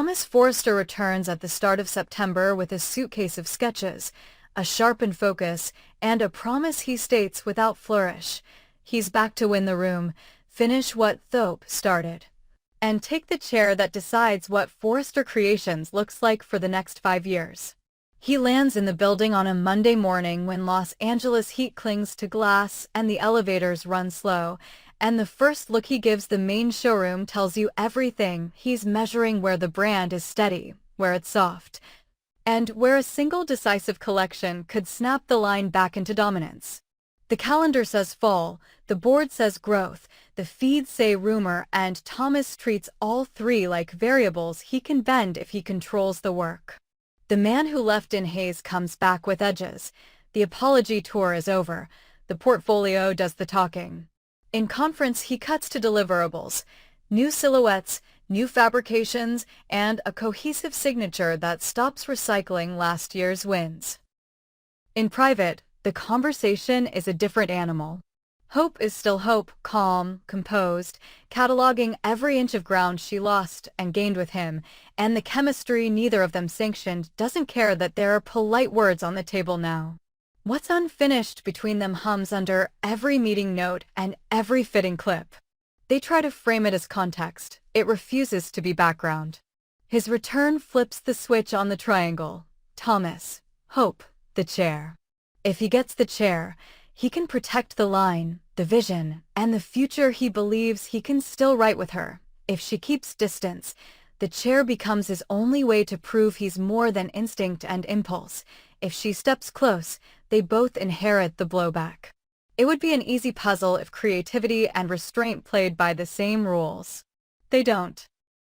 Thomas Forrester returns at the start of September with a suitcase of sketches, a sharpened focus, and a promise he states without flourish. He's back to win the room, finish what Thope started, and take the chair that decides what Forrester Creations looks like for the next 5 years. He lands in the building on a Monday morning when Los Angeles heat clings to glass and the elevators run slow, and the first look he gives the main showroom tells you everything. He's measuring where the brand is steady, where it's soft, and where a single decisive collection could snap the line back into dominance. The calendar says fall, the board says growth, the feeds say rumor, and Thomas treats all three like variables he can bend if he controls the work. The man who left in haze comes back with edges. The apology tour is over. The portfolio does the talking. In conference, he cuts to deliverables, new silhouettes, new fabrications, and a cohesive signature that stops recycling last year's wins. In private, the conversation is a different animal. Hope is still Hope, calm, composed, cataloging every inch of ground she lost and gained with him, and the chemistry neither of them sanctioned doesn't care that there are polite words on the table now. What's unfinished between them hums under every meeting note and every fitting clip. They try to frame it as context. It refuses to be background. His return flips the switch on the triangle. Thomas, Hope, the chair. If he gets the chair, he can protect the line, the vision, and the future he believes he can still write with her. If she keeps distance, the chair becomes his only way to prove he's more than instinct and impulse. If she steps close, they both inherit the blowback. It would be an easy puzzle if creativity and restraint played by the same rules. They don't.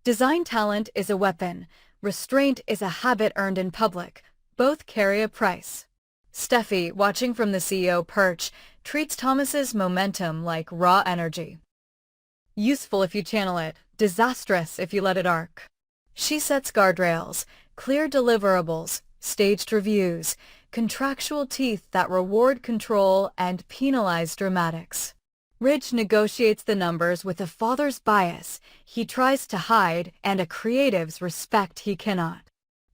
Design talent is a weapon. Restraint is a habit earned in public. Both carry a price. Steffi, watching from the CEO perch, treats Thomas's momentum like raw energy. Useful if you channel it, disastrous if you let it arc. She sets guardrails, clear deliverables, staged reviews, contractual teeth that reward control and penalize dramatics. Ridge negotiates the numbers with a father's bias he tries to hide and a creative's respect he cannot.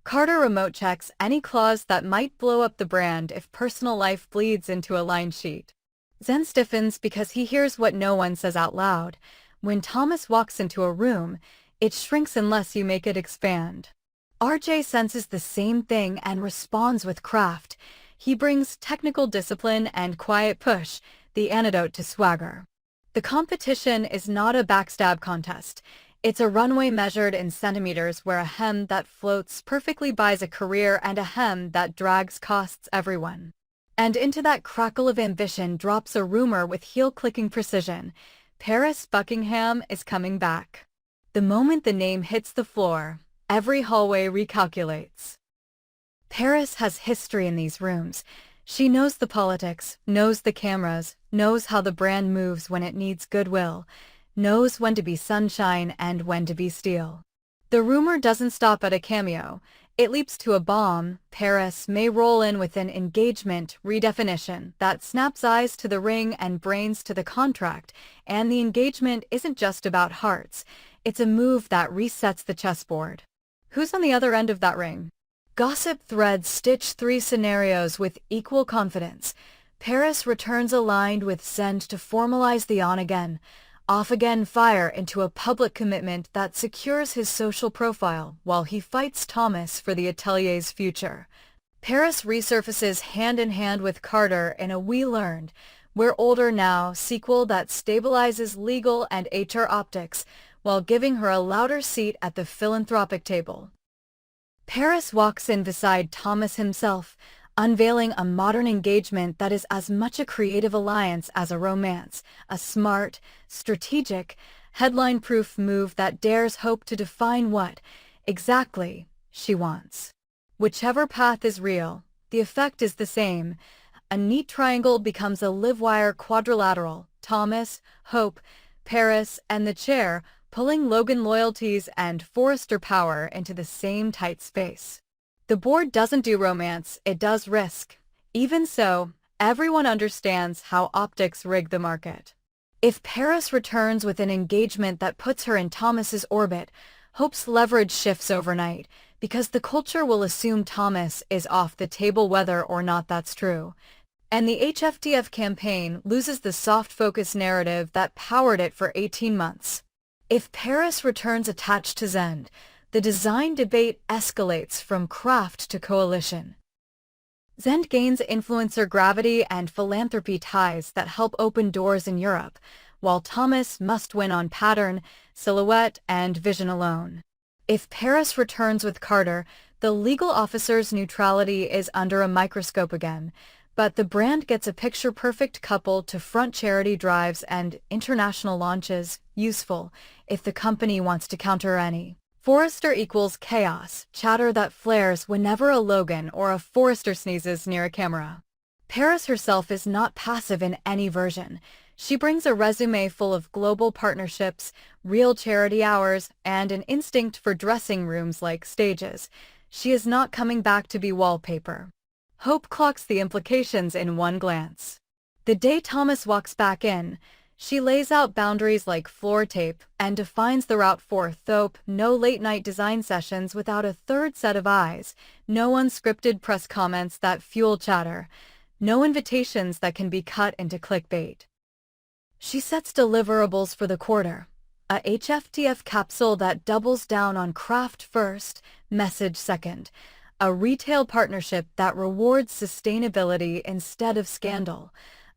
Carter remote checks any clause that might blow up the brand if personal life bleeds into a line sheet. Zen stiffens because he hears what no one says out loud. When Thomas walks into a room, it shrinks unless you make it expand. RJ senses the same thing and responds with craft. He brings technical discipline and quiet push, the antidote to swagger. The competition is not a backstab contest. It's a runway measured in centimeters where a hem that floats perfectly buys a career and a hem that drags costs everyone. And into that crackle of ambition drops a rumor with heel-clicking precision. Paris Buckingham is coming back. The moment the name hits the floor, every hallway recalculates. Paris has history in these rooms. She knows the politics, knows the cameras, knows how the brand moves when it needs goodwill, knows when to be sunshine and when to be steel. The rumor doesn't stop at a cameo. It leaps to a bomb. Paris may roll in with an engagement redefinition that snaps eyes to the ring and brains to the contract, and the engagement isn't just about hearts. It's a move that resets the chessboard. Who's on the other end of that ring? Gossip threads stitch 3 scenarios with equal confidence. Paris returns aligned with Zend to formalize the on-again, off-again fire into a public commitment that secures his social profile while he fights Thomas for the atelier's future. Paris resurfaces hand-in-hand with Carter in a We Learned, We're Older Now sequel that stabilizes legal and HR optics while giving her a louder seat at the philanthropic table. Paris walks in beside Thomas himself, unveiling a modern engagement that is as much a creative alliance as a romance, a smart, strategic, headline-proof move that dares Hope to define what, exactly, she wants. Whichever path is real, the effect is the same. A neat triangle becomes a live-wire quadrilateral. Thomas, Hope, Paris, and the chair, pulling Logan loyalties and Forrester power into the same tight space. The board doesn't do romance, it does risk. Even so, everyone understands how optics rig the market. If Paris returns with an engagement that puts her in Thomas's orbit, Hope's leverage shifts overnight, because the culture will assume Thomas is off the table whether or not that's true. And the HFTF campaign loses the soft-focus narrative that powered it for 18 months. If Paris returns attached to Zend, the design debate escalates from craft to coalition. Zend gains influencer gravity and philanthropy ties that help open doors in Europe, while Thomas must win on pattern, silhouette, and vision alone. If Paris returns with Carter, the legal officer's neutrality is under a microscope again, but the brand gets a picture-perfect couple to front charity drives and international launches, useful if the company wants to counter any Forrester equals chaos, chatter that flares whenever a Logan or a Forrester sneezes near a camera. Paris herself is not passive in any version. She brings a resume full of global partnerships, real charity hours, and an instinct for dressing rooms like stages. She is not coming back to be wallpaper. Hope clocks the implications in one glance. The day Thomas walks back in, she lays out boundaries like floor tape and defines the route forth. No late-night design sessions without a third set of eyes, no unscripted press comments that fuel chatter, no invitations that can be cut into clickbait. She sets deliverables for the quarter, a HFTF capsule that doubles down on craft first, message second, a retail partnership that rewards sustainability instead of scandal,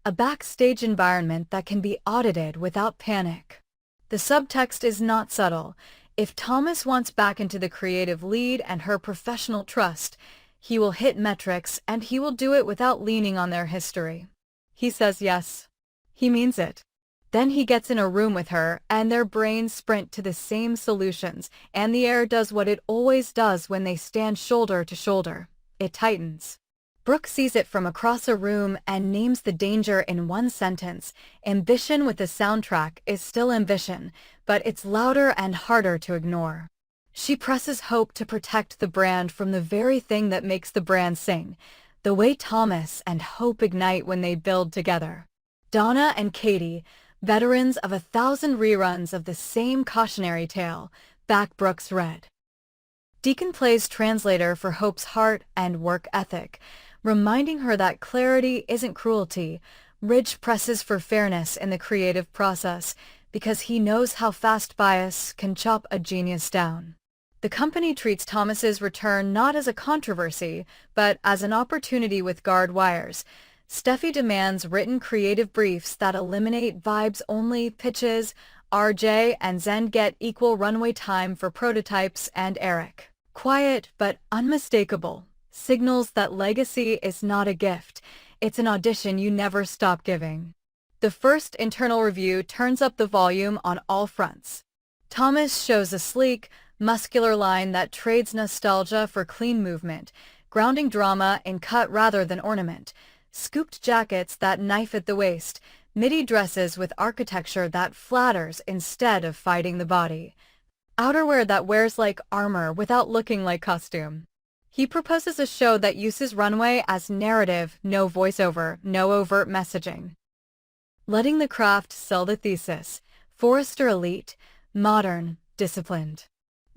a backstage environment that can be audited without panic. The subtext is not subtle. If Thomas wants back into the creative lead and her professional trust, he will hit metrics, and he will do it without leaning on their history. He says yes. He means it. Then he gets in a room with her, and their brains sprint to the same solutions, and the air does what it always does when they stand shoulder to shoulder. It tightens. Brooke sees it from across a room and names the danger in one sentence. Ambition with the soundtrack is still ambition, but it's louder and harder to ignore. She presses Hope to protect the brand from the very thing that makes the brand sing, the way Thomas and Hope ignite when they build together. Donna and Katie, veterans of 1,000 reruns of the same cautionary tale, back Brooke's red. Deacon plays translator for Hope's heart and work ethic, reminding her that clarity isn't cruelty. Ridge presses for fairness in the creative process because he knows how fast bias can chop a genius down. The company treats Thomas's return not as a controversy, but as an opportunity with guard wires. Steffi demands written creative briefs that eliminate vibes-only pitches. RJ and Zend get equal runway time for prototypes, and Eric, quiet but unmistakable, signals that legacy is not a gift, it's an audition you never stop giving. The first internal review turns up the volume on all fronts. Thomas shows a sleek, muscular line that trades nostalgia for clean movement, grounding drama in cut rather than ornament, scooped jackets that knife at the waist, midi dresses with architecture that flatters instead of fighting the body, outerwear that wears like armor without looking like costume. He proposes a show that uses runway as narrative, no voiceover, no overt messaging. Letting the craft sell the thesis, Forrester elite, modern, disciplined.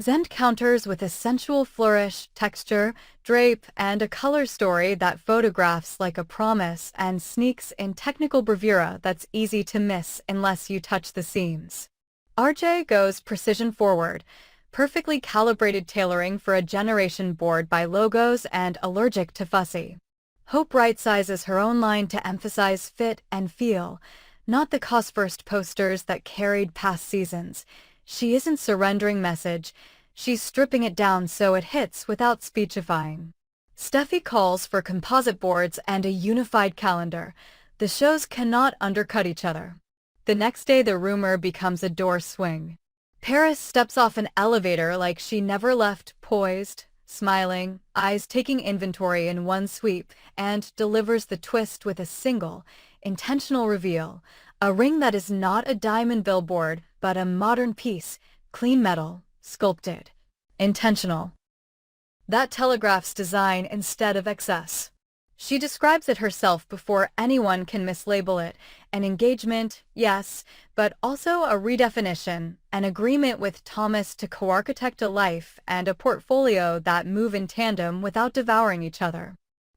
Zend counters with a sensual flourish, texture, drape, and a color story that photographs like a promise and sneaks in technical bravura that's easy to miss unless you touch the seams. RJ goes precision forward, perfectly calibrated tailoring for a generation bored by logos and allergic to fussy. Hope right-sizes her own line to emphasize fit and feel, not the cost-first posters that carried past seasons. She isn't surrendering message, she's stripping it down so it hits without speechifying. Steffi calls for composite boards and a unified calendar. The shows cannot undercut each other. The next day the rumor becomes a door swing. Paris steps off an elevator like she never left, poised, smiling, eyes taking inventory in one sweep, and delivers the twist with a single, intentional reveal, a ring that is not a diamond billboard, but a modern piece, clean metal, sculpted, intentional. That telegraphs design instead of excess. She describes it herself before anyone can mislabel it. An engagement, yes, but also a redefinition, an agreement with Thomas to co-architect a life and a portfolio that move in tandem without devouring each other.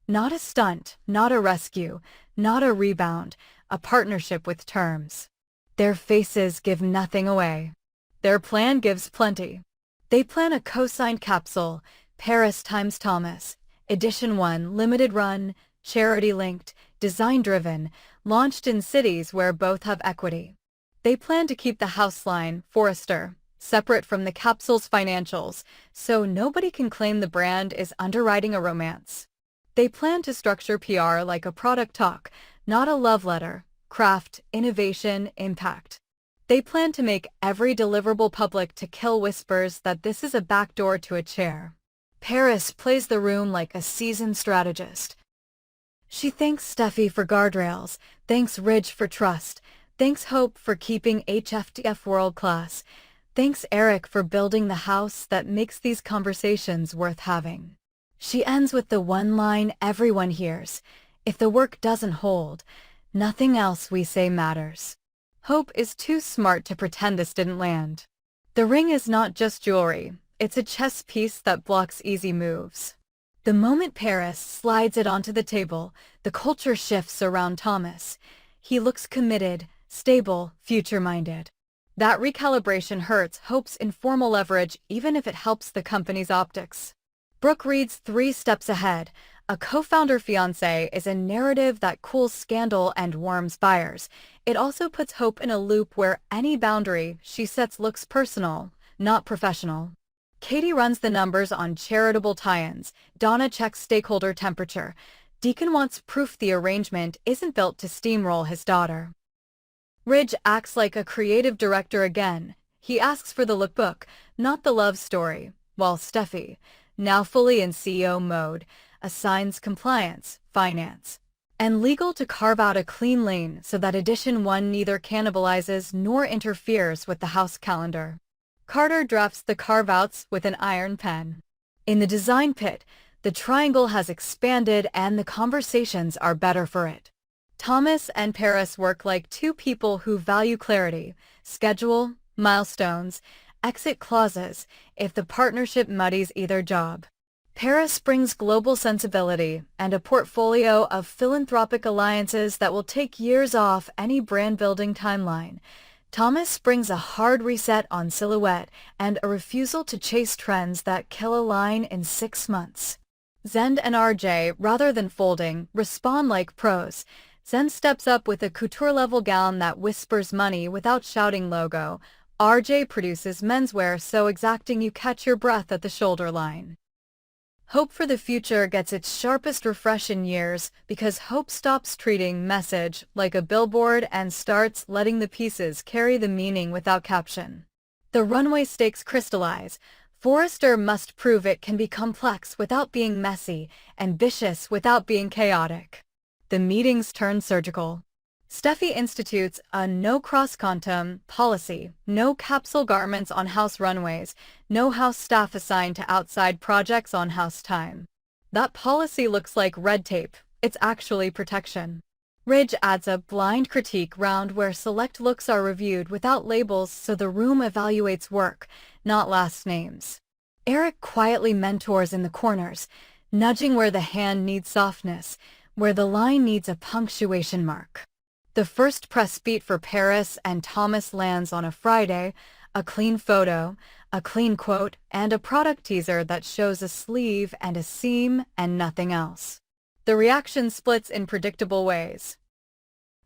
Not a stunt, not a rescue, not a rebound, a partnership with terms. Their faces give nothing away. Their plan gives plenty. They plan a co-signed capsule, Paris times Thomas, Edition 1, limited run, charity-linked, design-driven, launched in cities where both have equity. They plan to keep the house line, Forrester, separate from the capsule's financials, so nobody can claim the brand is underwriting a romance. They plan to structure PR like a product talk, not a love letter, craft, innovation, impact. They plan to make every deliverable public to kill whispers that this is a backdoor to a chair. Paris plays the room like a seasoned strategist. She thanks Steffi for guardrails, thanks Ridge for trust, thanks Hope for keeping HFTF world-class, thanks Eric for building the house that makes these conversations worth having. She ends with the one line everyone hears: if the work doesn't hold, nothing else we say matters. Hope is too smart to pretend this didn't land. The ring is not just jewelry, it's a chess piece that blocks easy moves. The moment Paris slides it onto the table, the culture shifts around Thomas. He looks committed, stable, future-minded. That recalibration hurts Hope's informal leverage even if it helps the company's optics. Brooke reads 3 steps ahead. A co-founder fiancé is a narrative that cools scandal and warms buyers. It also puts Hope in a loop where any boundary she sets looks personal, not professional. Katie runs the numbers on charitable tie-ins. Donna checks stakeholder temperature. Deacon wants proof the arrangement isn't built to steamroll his daughter. Ridge acts like a creative director again. He asks for the lookbook, not the love story, while Steffi, now fully in CEO mode, assigns compliance, finance, and legal to carve out a clean lane so that Edition 1 neither cannibalizes nor interferes with the house calendar. Carter drafts the carve-outs with an iron pen. In the design pit, the triangle has expanded and the conversations are better for it. Thomas and Paris work like two people who value clarity, schedule, milestones, exit clauses if the partnership muddies either job. Paris brings global sensibility and a portfolio of philanthropic alliances that will take years off any brand-building timeline. Thomas brings a hard reset on silhouette and a refusal to chase trends that kill a line in 6 months. Zend and RJ, rather than folding, respond like pros. Zend steps up with a couture-level gown that whispers money without shouting logo. RJ produces menswear so exacting you catch your breath at the shoulder line. Hope for the future gets its sharpest refresh in years because Hope stops treating message like a billboard and starts letting the pieces carry the meaning without caption. The runway stakes crystallize. Forrester must prove it can be complex without being messy, ambitious without being chaotic. The meetings turn surgical. Steffi institutes a no cross-contum policy, no capsule garments on house runways, no house staff assigned to outside projects on house time. That policy looks like red tape. It's actually protection. Ridge adds a blind critique round where select looks are reviewed without labels so the room evaluates work, not last names. Eric quietly mentors in the corners, nudging where the hand needs softness, where the line needs a punctuation mark. The first press beat for Paris and Thomas lands on a Friday, a clean photo, a clean quote, and a product teaser that shows a sleeve and a seam and nothing else. The reaction splits in predictable ways.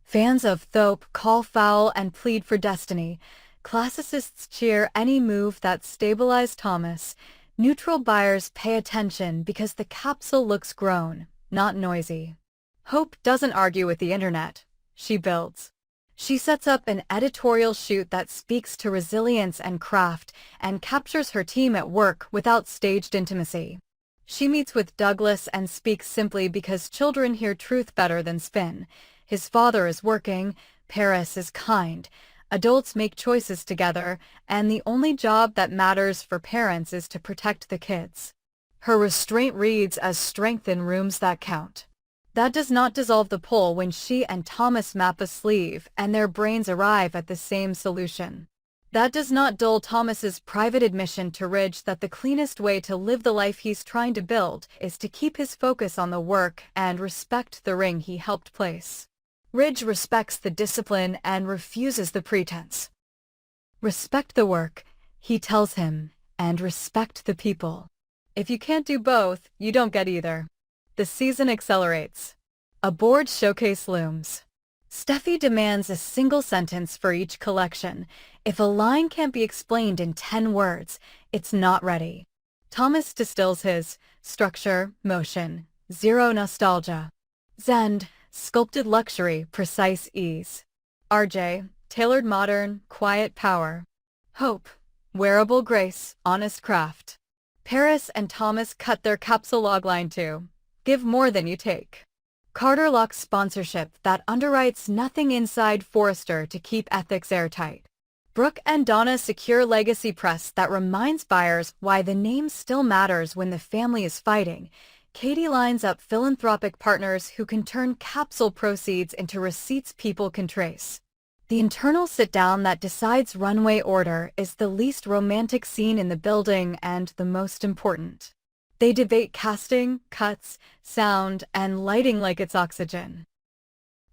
Fans of Thope call foul and plead for destiny. Classicists cheer any move that stabilized Thomas. Neutral buyers pay attention because the capsule looks grown, not noisy. Hope doesn't argue with the internet. She builds. She sets up an editorial shoot that speaks to resilience and craft and captures her team at work without staged intimacy. She meets with Douglas and speaks simply because children hear truth better than spin. His father is working, Paris is kind. Adults make choices together, and the only job that matters for parents is to protect the kids. Her restraint reads as strength in rooms that count. That does not dissolve the pull when she and Thomas map a sleeve and their brains arrive at the same solution. That does not dull Thomas's private admission to Ridge that the cleanest way to live the life he's trying to build is to keep his focus on the work and respect the ring he helped place. Ridge respects the discipline and refuses the pretense. Respect the work, he tells him, and respect the people. If you can't do both, you don't get either. The season accelerates. A board showcase looms. Steffi demands a single sentence for each collection. If a line can't be explained in 10 words, it's not ready. Thomas distills his structure, motion, zero nostalgia. Zend, sculpted luxury, precise ease. RJ, tailored modern, quiet power. Hope, wearable grace, honest craft. Paris and Thomas cut their capsule logline to give more than you take. Carter locks sponsorship that underwrites nothing inside Forrester to keep ethics airtight. Brooke and Donna secure legacy press that reminds buyers why the name still matters when the family is fighting. Katie lines up philanthropic partners who can turn capsule proceeds into receipts people can trace. The internal sit-down that decides runway order is the least romantic scene in the building and the most important. They debate casting, cuts, sound, and lighting like it's oxygen.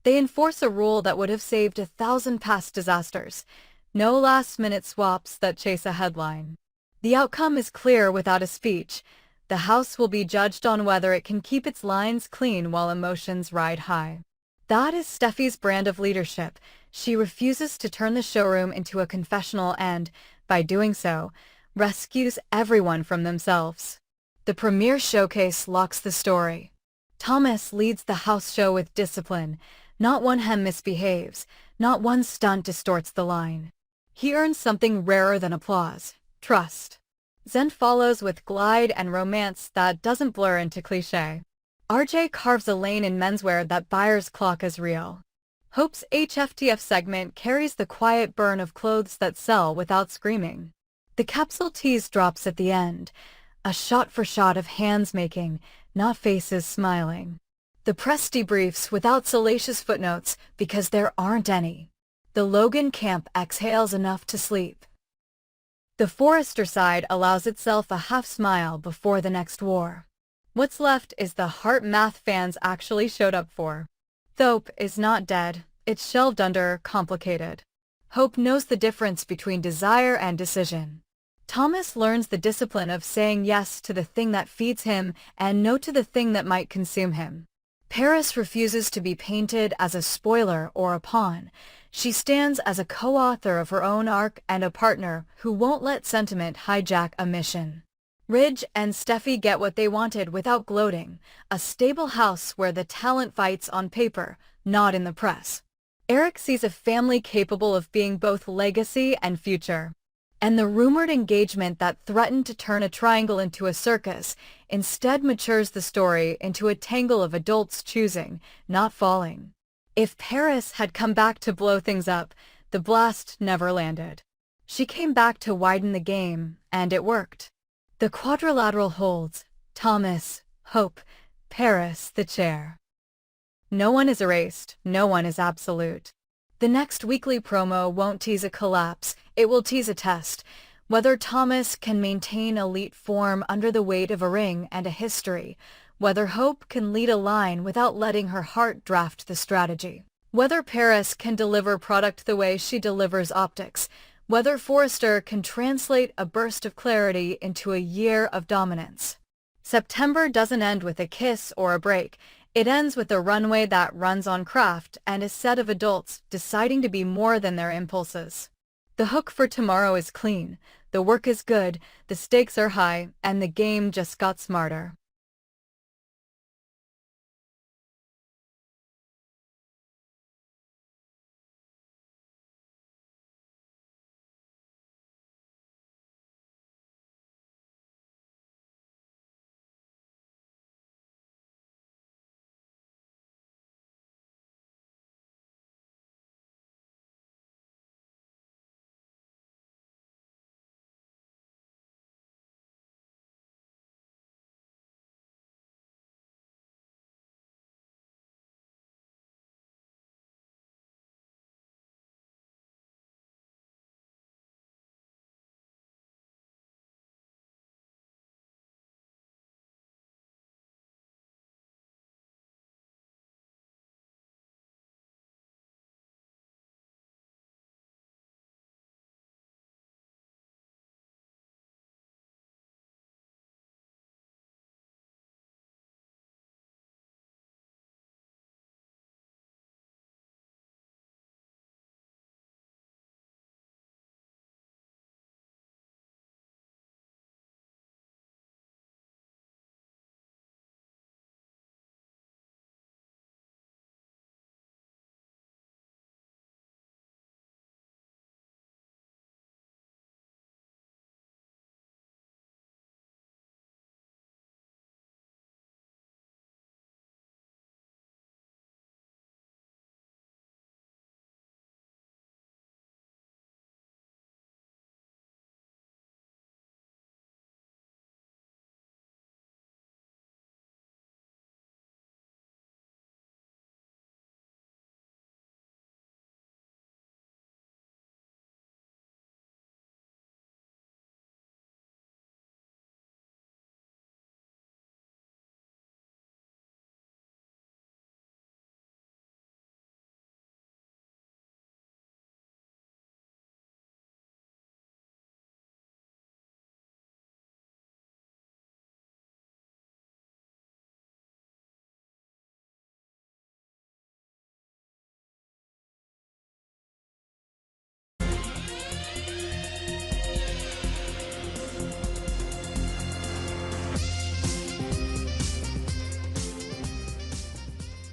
They enforce a rule that would have saved 1,000 past disasters. No last-minute swaps that chase a headline. The outcome is clear without a speech. The house will be judged on whether it can keep its lines clean while emotions ride high. That is Steffi's brand of leadership. She refuses to turn the showroom into a confessional and, by doing so, rescues everyone from themselves. The premiere showcase locks the story. Thomas leads the house show with discipline. Not one hem misbehaves. Not one stunt distorts the line. He earns something rarer than applause: trust. Zend follows with glide and romance that doesn't blur into cliché. RJ carves a lane in menswear that buyers clock as real. Hope's HFTF segment carries the quiet burn of clothes that sell without screaming. The capsule tease drops at the end. A shot-for-shot of hands making, not faces smiling. The press debriefs without salacious footnotes because there aren't any. The Logan camp exhales enough to sleep. The Forrester side allows itself a half-smile before the next war. What's left is the heart math fans actually showed up for. Thope is not dead, it's shelved under complicated. Hope knows the difference between desire and decision. Thomas learns the discipline of saying yes to the thing that feeds him and no to the thing that might consume him. Paris refuses to be painted as a spoiler or a pawn. She stands as a co-author of her own arc and a partner who won't let sentiment hijack a mission. Ridge and Steffi get what they wanted without gloating, a stable house where the talent fights on paper, not in the press. Eric sees a family capable of being both legacy and future. And the rumored engagement that threatened to turn a triangle into a circus instead matures the story into a tangle of adults choosing, not falling. If Paris had come back to blow things up, the blast never landed. She came back to widen the game, and it worked. The quadrilateral holds: Thomas, Hope, Paris, the chair. No one is erased, no one is absolute. The next weekly promo won't tease a collapse, it will tease a test. Whether Thomas can maintain elite form under the weight of a ring and a history. Whether Hope can lead a line without letting her heart draft the strategy. Whether Paris can deliver product the way she delivers optics. Whether Forrester can translate a burst of clarity into a year of dominance. September doesn't end with a kiss or a break. It ends with a runway that runs on craft and a set of adults deciding to be more than their impulses. The hook for tomorrow is clean, the work is good, the stakes are high, and the game just got smarter.